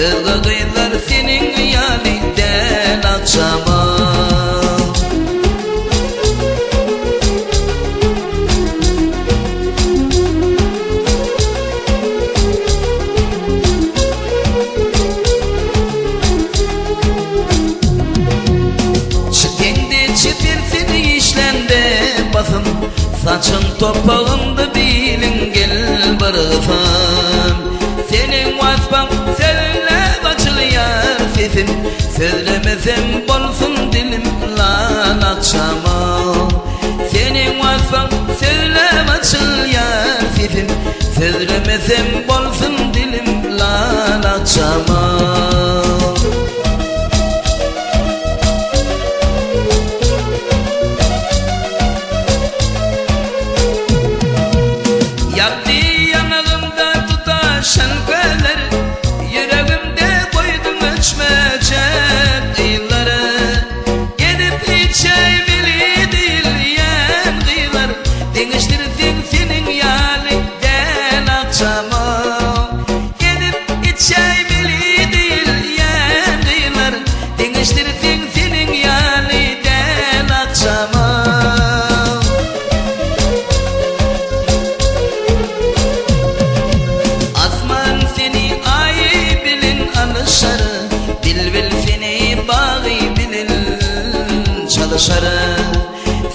Ilgı kıyılar senin hayaliden akşama. Saçın topağında bilin gel barıfım. Senin vasfan söyle açılıyor sesim. Söylemesem bolsun dilim lan akşama. Senin vasfan söyle açılıyor sesim. Söylemesem bolsun dilim lan akşama.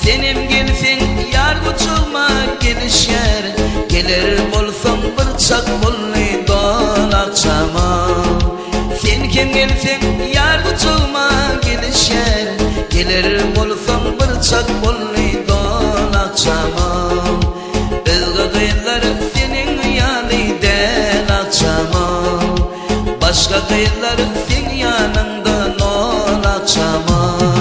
Senim gelsin yar kucağıma gelişer. Gelir bolsam bırçak bolni don akşama. Sen kim gelsin yar kucağıma gelişer. Gelir bolsam bırçak bolni don akşama. Ilgı kıyılar senin hayaliden akşama. Başka kıyılar senin yanında non akşama.